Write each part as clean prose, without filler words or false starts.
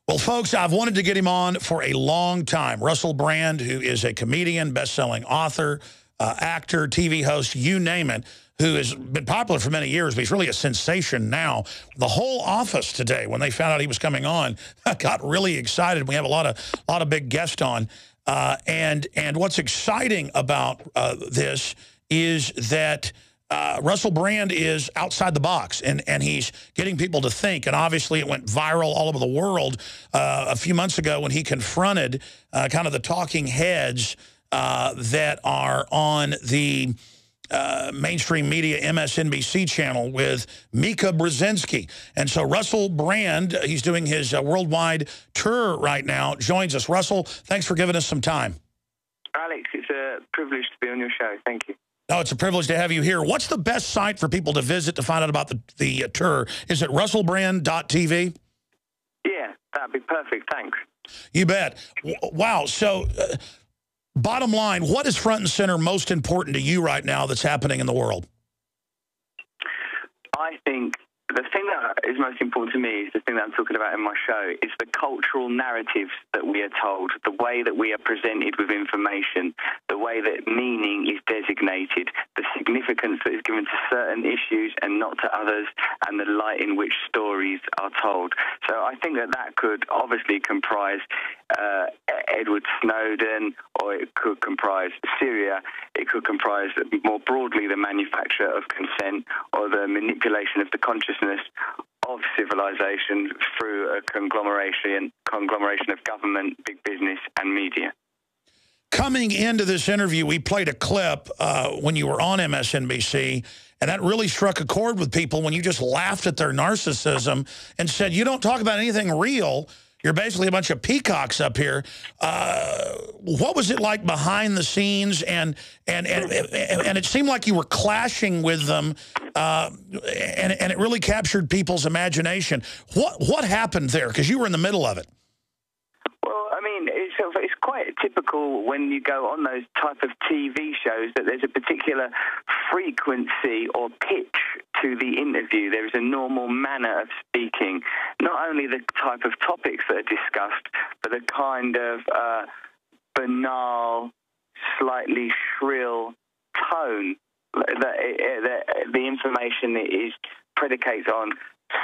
Well, folks, I've wanted to get him on for a long time. Russel Brand, who is a comedian, best-selling author, actor, TV host, you name it, who has been popular for many years, but he's really a sensation now. The whole office today, when they found out he was coming on, got really excited. We have a lot of big guests on. And what's exciting about this is that Russel Brand is outside the box, and he's getting people to think. And obviously it went viral all over the world a few months ago when he confronted kind of the talking heads that are on the mainstream media MSNBC channel with Mika Brzezinski. And so Russel Brand, he's doing his worldwide tour right now, joins us. Russel, thanks for giving us some time. Alex, it's a privilege to be on your show. Thank you. No, it's a privilege to have you here. What's the best site for people to visit to find out about the tour? Is it russellbrand.tv? Yeah, that'd be perfect. Thanks. You bet. Wow. So bottom line, what is front and center most important to you right now that's happening in the world? I think the thing that is most important to me is the thing that I'm talking about in my show is the cultural narratives that we are told, the way that we are presented with information, the way that meaning is designated, the significance that is given to certain issues and not to others, and the light in which stories are told. So I think that that could obviously comprise Edward Snowden, or it could comprise Syria, it could comprise more broadly the manufacture of consent or the manipulation of the consciousness of civilization through a conglomeration of government, big business, and media. Coming into this interview, we played a clip when you were on MSNBC, and that really struck a chord with people when you just laughed at their narcissism and said, you don't talk about anything real. You're basically a bunch of peacocks up here. What was it like behind the scenes? And it seemed like you were clashing with them, and it really captured people's imagination. What happened there? Because you were in the middle of it. Well, I mean, it's quite typical when you go on those type of TV shows that there's a particular frequency or pitch to the interview. There is a normal manner of speaking, not only the type of topics that are discussed, but the kind of banal, slightly shrill tone that the information is predicates on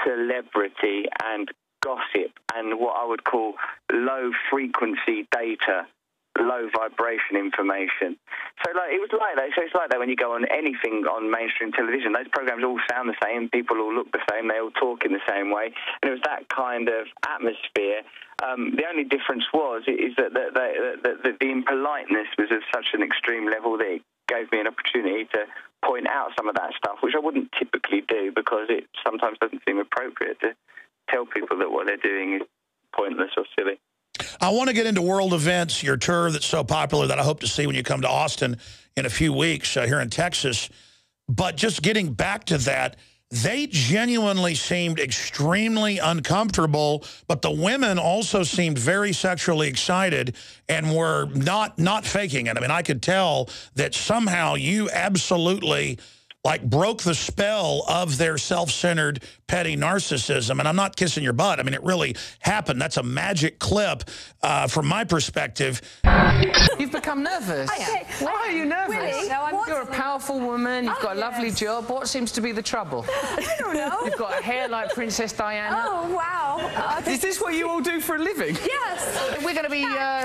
celebrity and gossip and what I would call low-frequency data, low-vibration information. So it was like that. So it's like that when you go on anything on mainstream television. Those programs all sound the same. People all look the same. They all talk in the same way. And it was that kind of atmosphere. The only difference is that the impoliteness was of such an extreme level that it gave me an opportunity to point out some of that stuff, which I wouldn't typically do because it sometimes doesn't seem appropriate to tell people that what they're doing is pointless or silly. I want to get into world events, your tour that's so popular that I hope to see when you come to Austin in a few weeks here in Texas. But just getting back to that, they genuinely seemed extremely uncomfortable, but the women also seemed very sexually excited and were not faking it. I mean, I could tell that somehow you absolutely broke the spell of their self-centered, petty narcissism. And I'm not kissing your butt. I mean, it really happened. That's a magic clip from my perspective. You've become nervous. Why are you nervous? Really? No, You're a powerful woman. You've got a lovely job. What seems to be the trouble? I don't know. You've got a hair like Princess Diana. Oh, wow. Is this what you all do for a living? Yes. We're going to be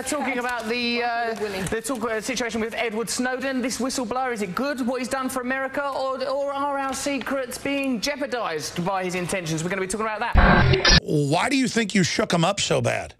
talking about the situation with Edward Snowden, this whistleblower. Is it good, what he's done for America, or are our secrets being jeopardized by his intentions? We're going to be talking about that. Why do you think you shook him up so bad?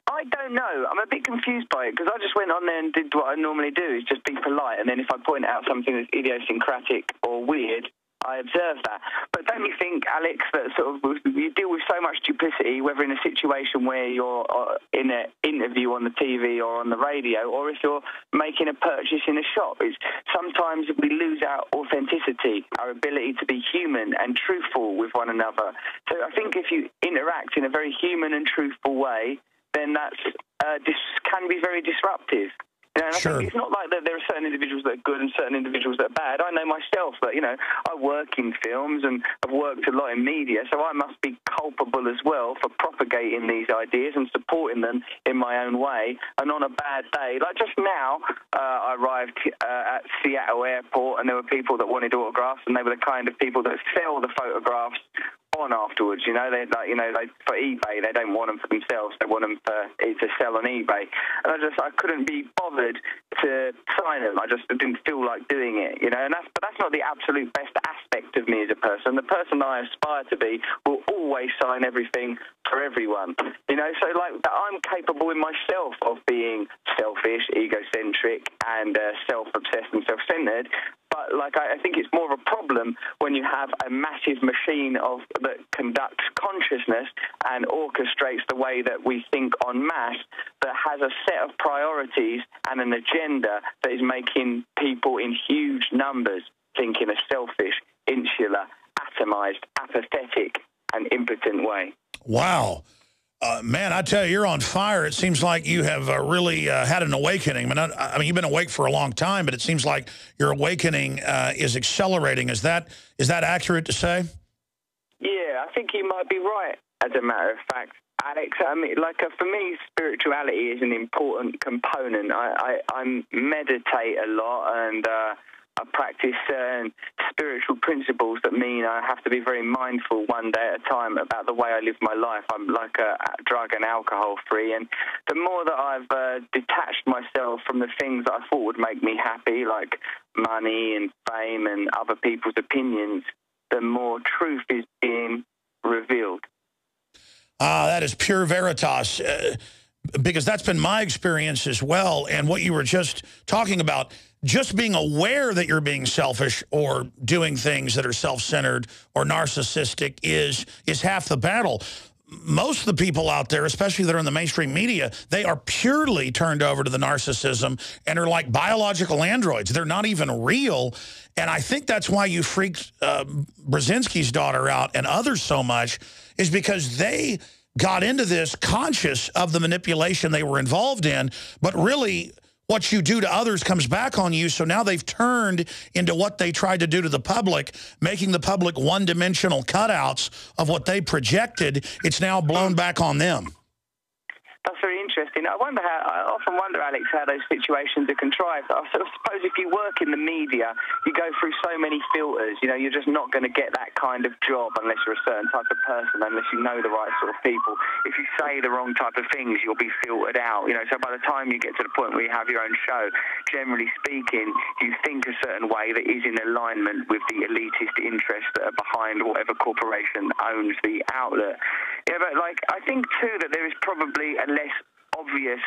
I don't know. I'm a bit confused by it because I just went on there and did what I normally do, is just be polite. And then if I point out something that's idiosyncratic or weird, I observe that. But don't you think, Alex, that sort of you deal with so much duplicity, whether in a situation where you're in an interview on the TV or on the radio, or if you're making a purchase in a shop, is sometimes we lose our authenticity, our ability to be human and truthful with one another. So I think if you interact in a very human and truthful way, then that's can be very disruptive. You know, and Sure. I think it's not like that there are certain individuals that are good and certain individuals that are bad. I know myself that, you know, I work in films and I've worked a lot in media, so I must be culpable as well for propagating these ideas and supporting them in my own way. And on a bad day, like just now, I arrived at Seattle Airport and there were people that wanted autographs, and they were the kind of people that sell the photographs on afterwards. You know, they like, you know, like for eBay, they don't want them for themselves, they want them to sell on eBay. And I couldn't be bothered to sign them. I just didn't feel like doing it, you know. And but that's not the absolute best aspect of me as a person. The person I aspire to be will always sign everything for everyone, you know. So like I'm capable in myself of being selfish, egocentric, and self-obsessed and self-centered. But like I think it's more of a problem when you have a massive machine that conducts consciousness and orchestrates the way that we think en masse, that has a set of priorities and an agenda that is making people in huge numbers think in a selfish, insular, atomized, apathetic, and impotent way. Wow. Man, I tell you, you're on fire. It seems like you have really had an awakening. I mean, you've been awake for a long time, but it seems like your awakening is accelerating. Is that accurate to say? Yeah, I think you might be right, as a matter of fact, Alex. I mean, like for me, spirituality is an important component. I meditate a lot, and I practice certain spiritual principles that mean I have to be very mindful one day at a time about the way I live my life. I'm like a drug and alcohol free, and the more that I've detached myself from the things that I thought would make me happy, like money and fame and other people's opinions, the more truth is being revealed. That is pure veritas, because that's been my experience as well. And what you were just talking about, just being aware that you're being selfish or doing things that are self-centered or narcissistic is half the battle. Most of the people out there, especially that are in the mainstream media, they are purely turned over to the narcissism and are like biological androids. They're not even real. And I think that's why you freaked Brzezinski's daughter out and others so much, is because they got into this conscious of the manipulation they were involved in, but really what you do to others comes back on you. So now they've turned into what they tried to do to the public, making the public one-dimensional cutouts of what they projected. It's now blown back on them. That's very interesting. I often wonder, Alex, how those situations are contrived. I sort of suppose if you work in the media, you go through so many filters. You know, you're just not going to get that kind of job unless you're a certain type of person, unless you know the right sort of people. If you say the wrong type of things, you'll be filtered out. You know, so by the time you get to the point where you have your own show, generally speaking, you think a certain way that is in alignment with the elitist interests that are behind whatever corporation owns the outlet. Yeah, but like I think too that there is probably a less obvious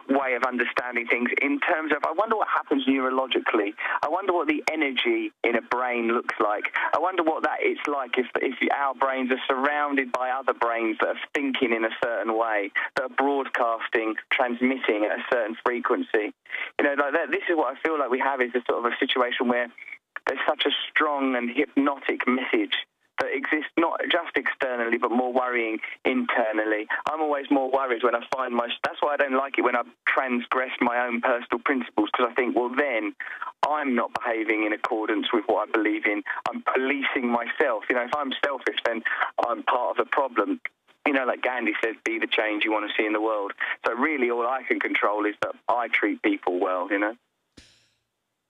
way of understanding things in terms of, I wonder what happens neurologically. I wonder what the energy in a brain looks like. I wonder what that it's like if our brains are surrounded by other brains that are thinking in a certain way, that are broadcasting, transmitting at a certain frequency. You know, like that, this is what I feel like we have, is a sort of a situation where there's such a strong and hypnotic message that exists not just externally but more worrying internally. I'm always more worried when I find that's why I don't like it when I transgress my own personal principles, because I think, well, then I'm not behaving in accordance with what I believe in. I'm policing myself. You know, if I'm selfish, then I'm part of the problem. You know, like Gandhi says, be the change you want to see in the world. So really all I can control is that I treat people well, you know?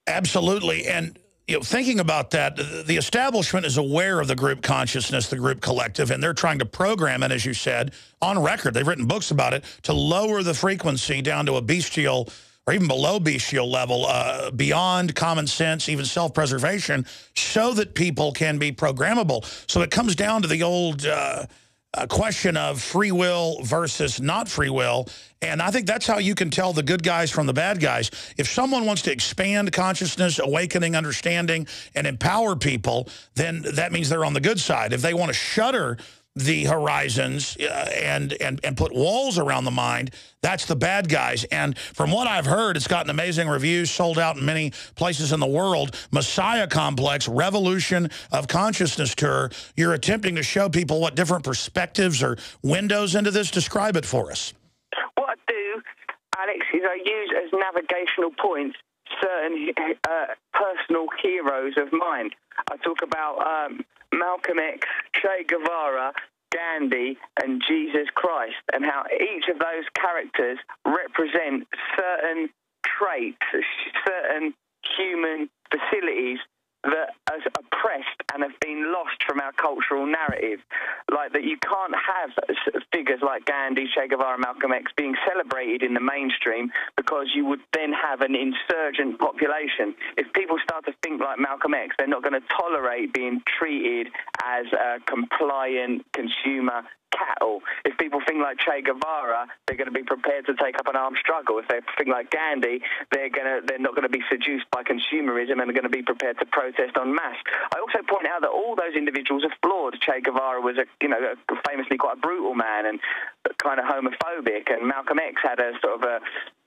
Absolutely. And you know, thinking about that, the establishment is aware of the group consciousness, the group collective, and they're trying to program it, as you said, on record. They've written books about it, to lower the frequency down to a bestial or even below bestial level, beyond common sense, even self-preservation, so that people can be programmable. So it comes down to the old question of free will versus not free will. And I think that's how you can tell the good guys from the bad guys. If someone wants to expand consciousness, awakening, understanding, and empower people, then that means they're on the good side. If they want to shutter the horizons and put walls around the mind, that's the bad guys. And from what I've heard, it's gotten amazing reviews, sold out in many places in the world. Messiah Complex, Revolution of Consciousness Tour. You're attempting to show people what different perspectives or windows into this. Describe it for us. What I do, Alex, makes is I use as navigational points certain personal heroes of mine. I talk about Malcolm X, Che Guevara, Gandhi, and Jesus Christ, and how each of those characters represent certain traits, certain human facilities that are oppressed and have been lost from our cultural narrative. Like that you can't have figures like Gandhi, Che Guevara, Malcolm X being celebrated in the mainstream because you would then have an insurgent population. If people start to think like Malcolm X, they're not going to tolerate being treated as a compliant consumer cattle. If people think like Che Guevara, they're going to be prepared to take up an armed struggle. If they think like Gandhi, they're not going to be seduced by consumerism and they're going to be prepared to protest en masse. I also point out that all those individuals are flawed. Che Guevara was famously quite a brutal man and kind of homophobic, and Malcolm X had a sort of a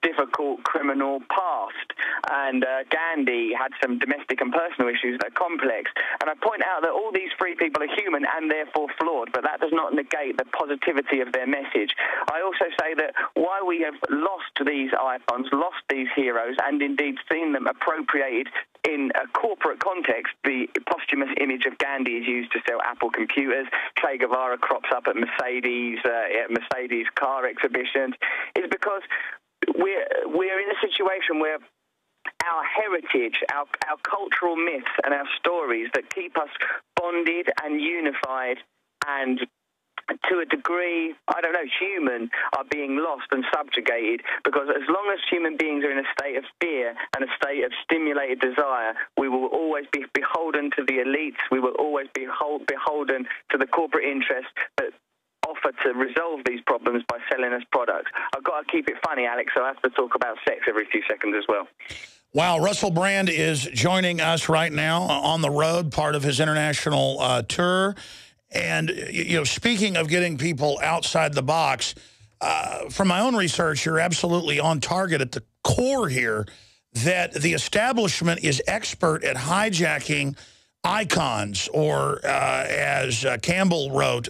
difficult criminal past, and Gandhi had some domestic and personal issues that are complex. And I point out that all these three people are human and therefore flawed, but that does not negate the positivity of their message. I also say that while we have lost these icons, lost these heroes, and indeed seen them appropriated in a corporate context, the posthumous image of Gandhi is used to sell Apple computers. Che Guevara crops up at Mercedes car exhibitions. Is because we're in a situation where our heritage, our cultural myths and our stories that keep us bonded and unified and to a degree, I don't know, human, are being lost and subjugated, because as long as human beings are in a state of fear and a state of stimulated desire, we will always be beholden to the elites, we will always be beholden to the corporate interests that offer to resolve these problems by selling us products. I've got to keep it funny, Alex, so I have to talk about sex every few seconds as well. Wow, Russel Brand is joining us right now on the road, part of his international tour. And, speaking of getting people outside the box, from my own research, you're absolutely on target at the core here, that the establishment is expert at hijacking icons, or as Campbell wrote,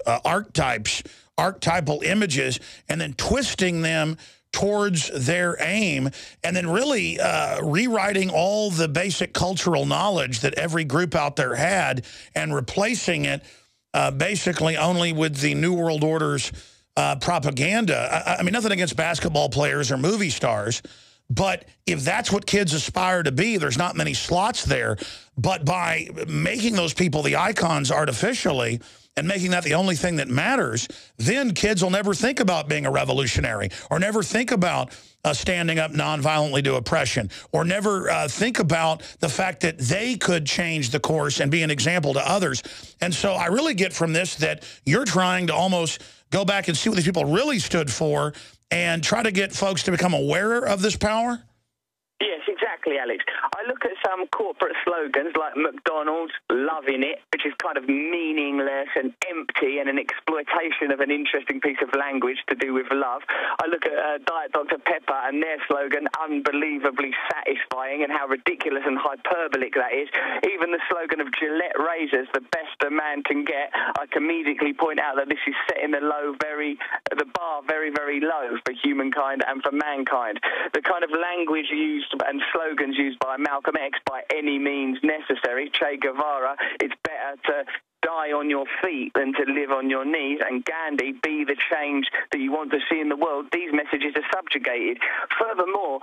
archetypal images, and then twisting them towards their aim, and then really rewriting all the basic cultural knowledge that every group out there had and replacing it basically only with the New World Order's propaganda. I mean, nothing against basketball players or movie stars, but if that's what kids aspire to be, there's not many slots there. But by making those people the icons artificially and making that the only thing that matters, then kids will never think about being a revolutionary, or never think about standing up nonviolently to oppression, or never think about the fact that they could change the course and be an example to others. And so I really get from this that you're trying to almost go back and see what these people really stood for and try to get folks to become aware of this power? Yes, exactly, Alex. I look at some corporate slogans like McDonald's, loving it, which is kind of meaningless and empty and an exploitation of an interesting piece of language to do with love. I look at Diet Dr. Pepper and their slogan, unbelievably satisfying, and how ridiculous and hyperbolic that is. Even the slogan of Gillette razors, the best a man can get, I can immediately point out that this is setting the bar very, very low for humankind and for mankind. The kind of language used and slogans used by Malcolm X, by any means necessary. Che Guevara, it's better to die on your feet than to live on your knees, and Gandhi, be the change that you want to see in the world. These messages are subjugated. Furthermore,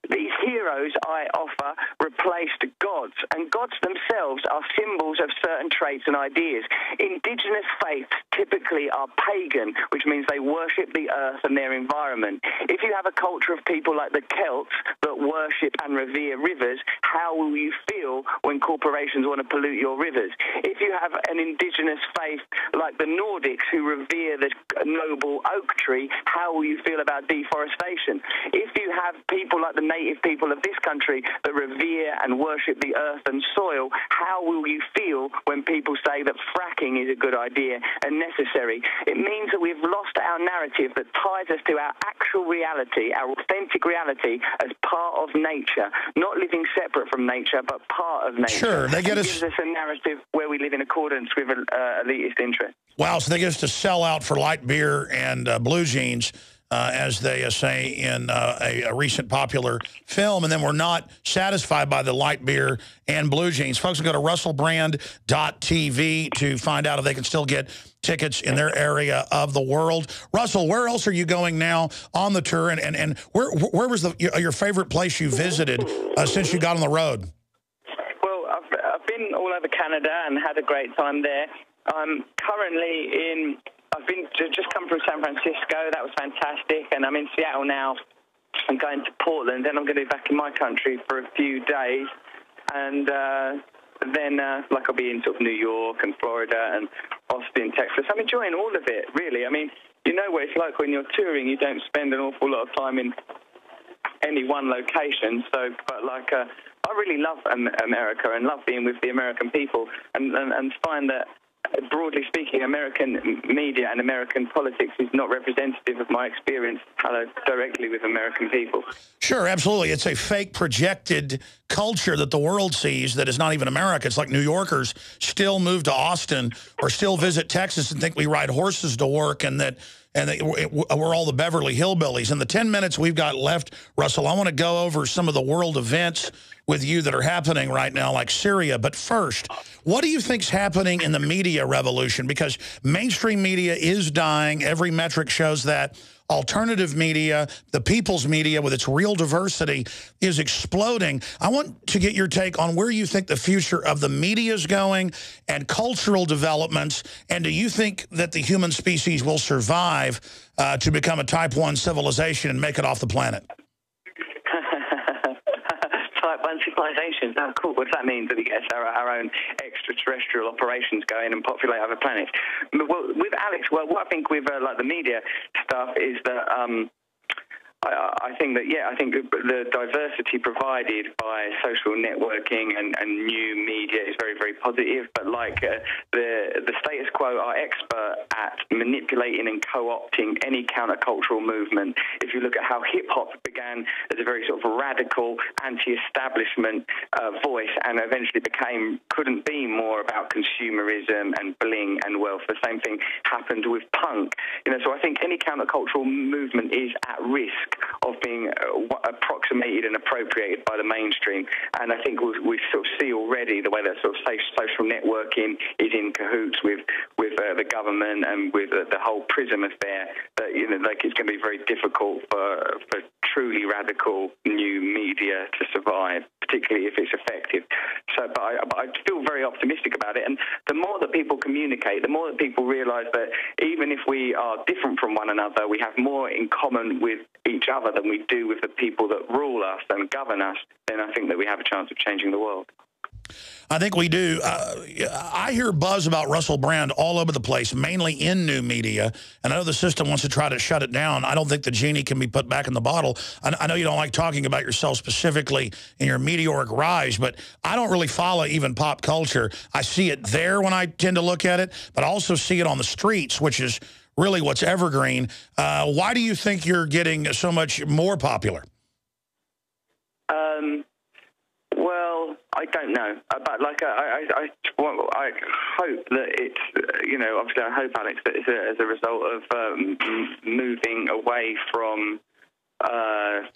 these heroes I offer replaced gods, and gods themselves are symbols of certain traits and ideas. Indigenous faiths typically are pagan, which means they worship the earth and their environment. If you have a culture of people like the Celts that worship and revere rivers, how will you feel when corporations want to pollute your rivers? If you have an indigenous faith like the Nordics who revere the noble oak tree, how will you feel about deforestation? If you have people like the native people of this country that revere and worship the earth and soil, how will you feel when people say that fracking is a good idea and necessary? It means that we've lost our narrative that ties us to our actual reality, our authentic reality, as part of nature, not living separate from nature, but part of nature. Sure, they get us. It gives us a narrative where we live in accordance with elitist interest. Wow, so they get us to sell out for light beer and blue jeans as they say in a recent popular film, and then we're not satisfied by the light beer and blue jeans. Folks can go to russellbrand.tv to find out if they can still get tickets in their area of the world. Russell, where else are you going now on the tour, and where was your favorite place you visited since you got on the road? Well, I've been all over Canada and had a great time there. I'm currently I've just come from San Francisco. That was fantastic. And I'm in Seattle now. I'm going to Portland. Then I'm going to be back in my country for a few days. And then, I'll be in sort of New York and Florida and Austin, Texas. I'm enjoying all of it, really. I mean, you know what it's like when you're touring. You don't spend an awful lot of time in any one location. So, but I really love America and love being with the American people and find that, broadly speaking, American media and American politics is not representative of my experience directly with American people. Sure, absolutely. It's a fake projected culture that the world sees that is not even America. It's like New Yorkers still move to Austin or still visit Texas and think we ride horses to work and that we're all the Beverly Hillbillies. In the 10 minutes we've got left, Russell, I want to go over some of the world events with you that are happening right now, like Syria. But first, what do you think's happening in the media revolution? Because mainstream media is dying. Every metric shows that. Alternative media, the people's media with its real diversity, is exploding. I want to get your take on where you think the future of the media is going and cultural developments. And do you think that the human species will survive to become a type 1 civilization and make it off the planet? Type 1 civilization. Oh, cool. What does that mean? That we get our own extraterrestrial operations going and populate other planets? Well, with Alex, what I think with the media stuff is that I think that, I think the diversity provided by social networking and new media is very, very positive. But the status quo are expert at manipulating and co-opting any countercultural movement. If you look at how hip-hop began as a very sort of radical, anti-establishment voice and eventually couldn't be more about consumerism and bling and wealth. The same thing happened with punk. So I think any countercultural movement is at risk of being approximated and appropriated by the mainstream. And I think we sort of see already the way that sort of social networking is in cahoots with the government and with the whole PRISM affair, that it's going to be very difficult for truly radical new media to survive, particularly if it's effective. So, but I feel very optimistic about it. And the more that people communicate, the more that people realise that even if we are different from one another, we have more in common with each other than we do with the people that rule us and govern us, then I think that we have a chance of changing the world. I think we do. I hear buzz about Russell Brand all over the place, mainly in new media. And I know the system wants to try to shut it down. I don't think the genie can be put back in the bottle. I know you don't like talking about yourself specifically in your meteoric rise, but I don't really follow even pop culture. I see it there when I tend to look at it, but I also see it on the streets, which is really what's evergreen. Why do you think you're getting so much more popular? Well, I don't know, but I hope that it's obviously I hope, Alex, that it's as a result of moving away from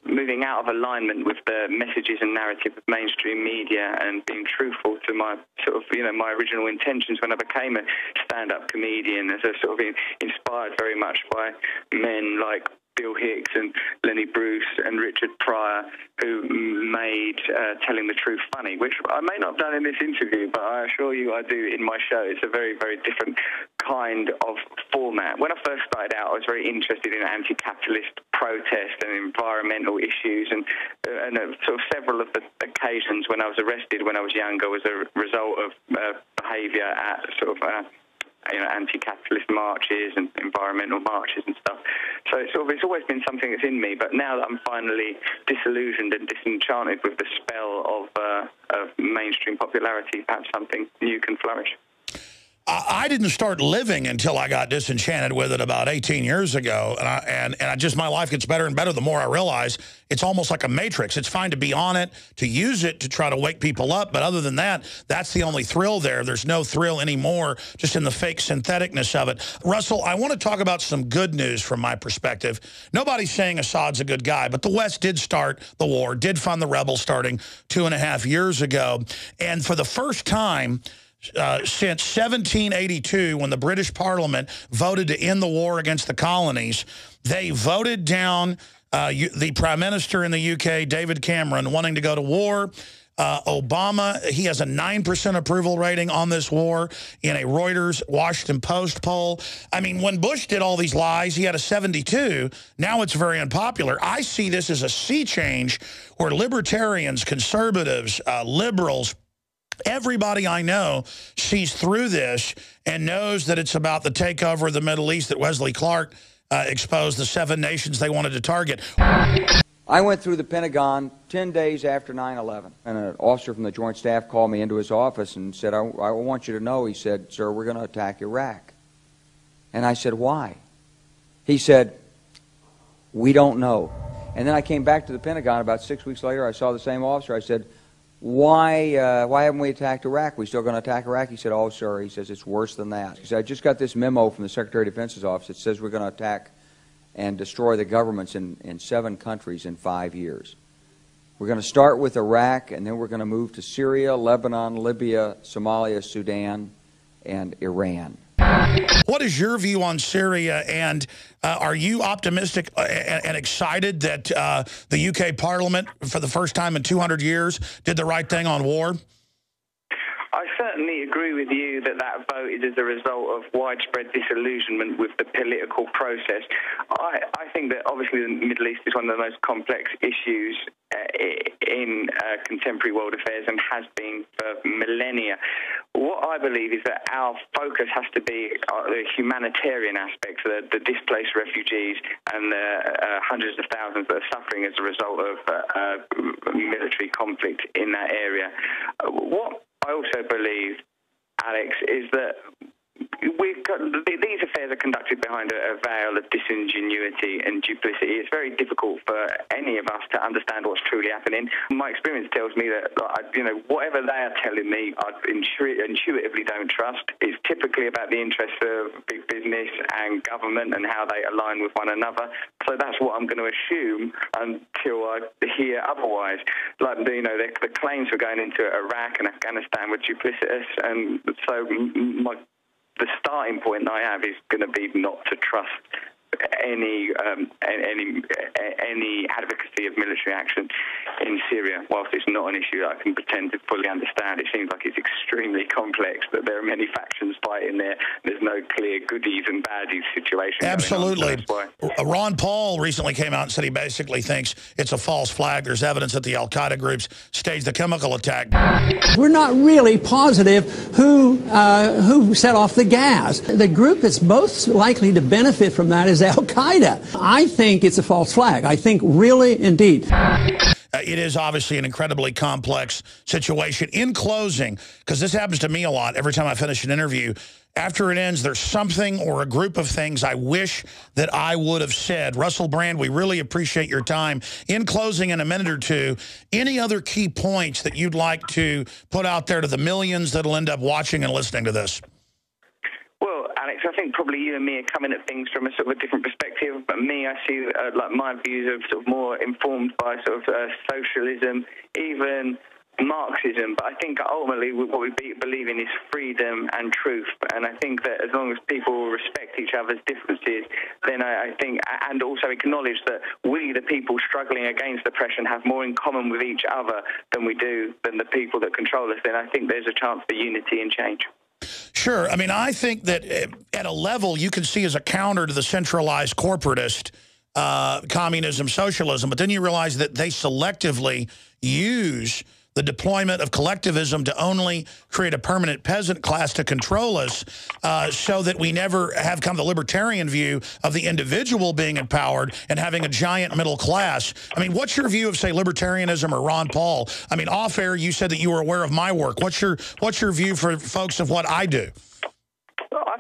moving out of alignment with the messages and narrative of mainstream media and being truthful to my sort of my original intentions when I became a stand-up comedian, as a sort of inspired very much by men like Bill Hicks and Lenny Bruce and Richard Pryor, who made telling the truth funny, which I may not have done in this interview, but I assure you I do in my show. It's a very, very different kind of format. When I first started out, I was very interested in anti-capitalist protest and environmental issues, and sort of several of the occasions when I was arrested when I was younger was a result of behaviour at sort of anti-capitalist marches and environmental marches and stuff. So it's always been something that's in me. But now that I'm finally disillusioned and disenchanted with the spell of mainstream popularity, perhaps something new can flourish. I didn't start living until I got disenchanted with it about 18 years ago. And I just, my life gets better and better the more I realize it's almost like a matrix. It's fine to be on it, to use it to try to wake people up. But other than that, that's the only thrill there. There's no thrill anymore just in the fake syntheticness of it. Russell, I want to talk about some good news from my perspective. Nobody's saying Assad's a good guy, but the West did start the war, did fund the rebels starting 2.5 years ago. And for the first time, since 1782, when the British Parliament voted to end the war against the colonies, they voted down the Prime Minister in the UK, David Cameron, wanting to go to war. Obama, he has a 9% approval rating on this war in a Reuters Washington Post poll. I mean, when Bush did all these lies, he had a 72. Now it's very unpopular. I see this as a sea change where libertarians, conservatives, liberals, everybody I know sees through this and knows that it's about the takeover of the Middle East that Wesley Clark exposed the 7 nations they wanted to target. I went through the Pentagon 10 days after 9/11, and an officer from the Joint Staff called me into his office and said, I want you to know, he said, sir, we're going to attack Iraq. And I said, why? He said, we don't know. And then I came back to the Pentagon about 6 weeks later. I saw the same officer. I said, why haven't we attacked Iraq? We still going to attack Iraq? He said, oh, sir. He says, it's worse than that. He said, I just got this memo from the Secretary of Defense's office. It says we're going to attack and destroy the governments in 7 countries in 5 years. We're going to start with Iraq, and then we're going to move to Syria, Lebanon, Libya, Somalia, Sudan, and Iran. What is your view on Syria, and are you optimistic and excited that the UK Parliament, for the first time in 200 years, did the right thing on war? I certainly agree with you that that vote is as a result of widespread disillusionment with the political process. I think that obviously the Middle East is one of the most complex issues in contemporary world affairs and has been for millennia. What I believe is that our focus has to be the humanitarian aspects, the displaced refugees and the hundreds of thousands that are suffering as a result of military conflict in that area. What I also believe, Alex, is that these affairs are conducted behind a veil of disingenuity and duplicity. It's very difficult for any of us to understand what's truly happening. My experience tells me that, whatever they are telling me, I intuitively don't trust. It's typically about the interests of big business and government and how they align with one another. So that's what I'm going to assume until I hear otherwise. Like, the claims for going into Iraq and Afghanistan were duplicitous, and so the starting point I have is going to be not to trust any advocacy of military action in Syria. Whilst it's not an issue that I can pretend to fully understand, it seems like it's extremely complex, that there are many factions fighting there. There's no clear goodies and baddies situation. Absolutely. Ron Paul recently came out and said he basically thinks it's a false flag. There's evidence that the al-Qaeda groups staged the chemical attack. We're not really positive who set off the gas. The group that's most likely to benefit from that is al-Qaeda. I think it's a false flag. I think really, indeed. It is obviously an incredibly complex situation. In closing, because this happens to me a lot every time I finish an interview, after it ends, there's something or a group of things I wish that I would have said. Russell Brand, we really appreciate your time. In closing, in a minute or two, any other key points that you'd like to put out there to the millions that'll end up watching and listening to this? Alex, I think probably you and me are coming at things from a sort of a different perspective. But me, I see like my views are sort of more informed by sort of socialism, even Marxism. But I think ultimately what we believe in is freedom and truth. And I think that as long as people respect each other's differences, then I think, and also acknowledge that we, the people struggling against oppression, have more in common with each other than the people that control us, then I think there's a chance for unity and change. Sure. I mean, I think that at a level you can see as a counter to the centralized corporatist communism, socialism, but then you realize that they selectively use the deployment of collectivism to only create a permanent peasant class to control us, so that we never have come to the libertarian view of the individual being empowered and having a giant middle class. I mean, what's your view of, say, libertarianism or Ron Paul? I mean, off air, you said that you were aware of my work. What's your view for folks of what I do?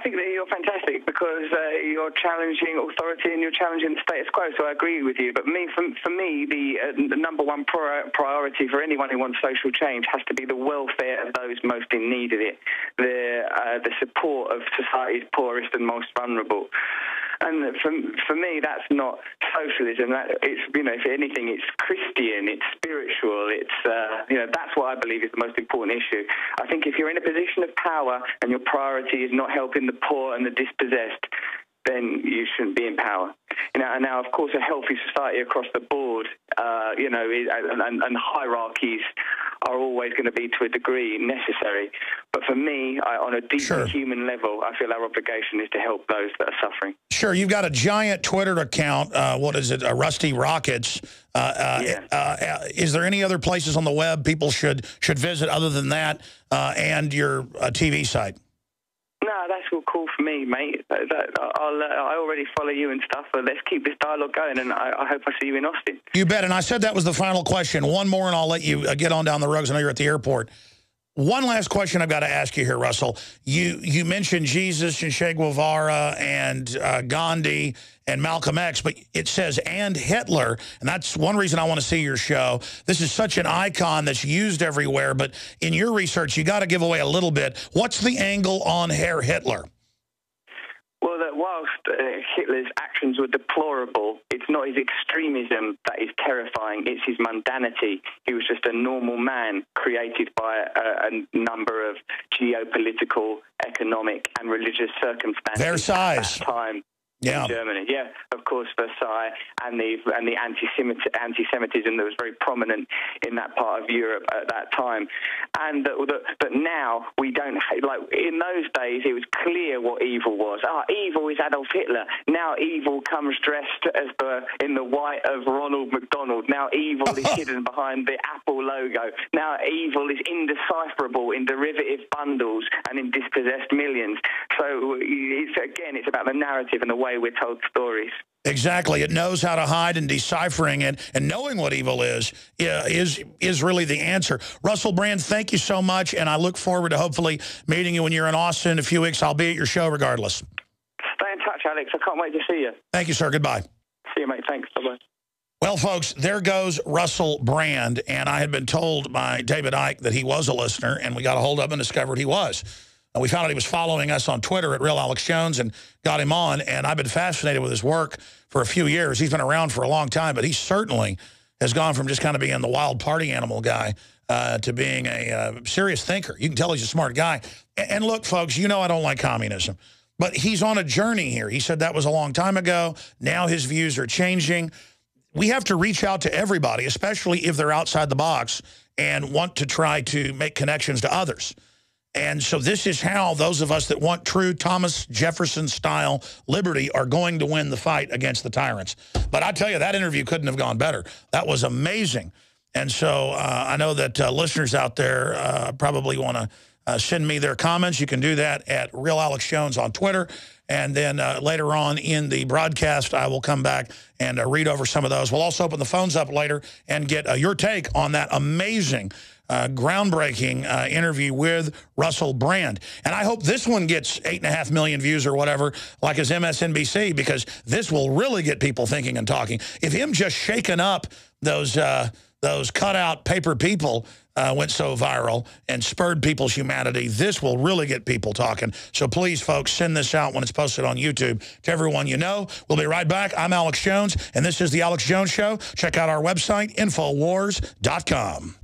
think that you're fantastic because you're challenging authority and you're challenging the status quo, so I agree with you. But for me, the number one priority for anyone who wants social change has to be the welfare of those most in need of it, the support of society's poorest and most vulnerable. And for me, that's not socialism. It's, if anything, it's Christian, it's spiritual. It's that's what I believe is the most important issue. I think if you're in a position of power and your priority is not helping the poor and the dispossessed, then you shouldn't be in power. And now, of course, a healthy society across the board, and hierarchies are always going to be, to a degree, necessary. But for me, on a deep human level, I feel our obligation is to help those that are suffering. Sure, you've got a giant Twitter account. What is it? Rusty Rockets. Is there any other places on the web people should visit other than that and your TV site? No, that's all cool for me, mate. I already follow you and stuff, but let's keep this dialogue going, and I hope I see you in Austin. You bet, and I said that was the final question. One more, and I'll let you get on down the road because I know you're at the airport. One last question I've got to ask you here, Russell. You mentioned Jesus and Che Guevara and Gandhi and Malcolm X, but it says, and Hitler, and that's one reason I want to see your show. This is such an icon that's used everywhere, but in your research, you got to give away a little bit. What's the angle on Herr Hitler? Well, that whilst Hitler's actions were deplorable, it's not his extremism that is terrifying, it's his mundanity. He was just a normal man created by a number of geopolitical, economic and religious circumstances Versailles. At that time. In Germany, of course, Versailles and the anti-Semitism that was very prominent in that part of Europe at that time, and that now we don't like. In those days, it was clear what evil was. Evil is Adolf Hitler. Now evil comes dressed as in the white of Ronald McDonald. Now evil is hidden behind the Apple logo. Now evil is indecipherable in derivative bundles and in dispossessed millions. So it's about the narrative and the way we're told stories. Exactly. It knows how to hide, and deciphering it and knowing what evil is really the answer. Russell Brand, thank you so much, and I look forward to hopefully meeting you when you're in Austin in a few weeks. I'll be at your show regardless. Stay in touch, Alex. I can't wait to see you. Thank you, sir. Goodbye. See you, mate. Thanks. Bye-bye. Well, folks, there goes Russell Brand, and I had been told by David Icke that he was a listener, and we got a hold of him and discovered he was. And we found out he was following us on Twitter at Real Alex Jones and got him on. And I've been fascinated with his work for a few years. He's been around for a long time, but he certainly has gone from just kind of being the wild party animal guy to being a serious thinker. You can tell he's a smart guy. And look, folks, you know I don't like communism. But he's on a journey here. He said that was a long time ago. Now his views are changing. We have to reach out to everybody, especially if they're outside the box and want to try to make connections to others. And so this is how those of us that want true Thomas Jefferson-style liberty are going to win the fight against the tyrants. But I tell you, that interview couldn't have gone better. That was amazing. And so I know that listeners out there probably want to send me their comments. You can do that at Real Alex Jones on Twitter. And then later on in the broadcast, I will come back and read over some of those. We'll also open the phones up later and get your take on that amazing groundbreaking interview with Russell Brand. And I hope this one gets 8.5 million views or whatever, like his MSNBC, because this will really get people thinking and talking. If him just shaking up those cutout paper people went so viral and spurred people's humanity, this will really get people talking. So please, folks, send this out when it's posted on YouTube to everyone you know. We'll be right back. I'm Alex Jones, and this is The Alex Jones Show. Check out our website, Infowars.com.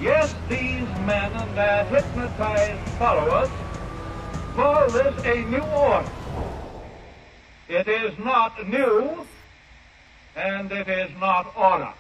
Yes, these men and their hypnotized followers call this a new order. It is not new, and it is not order.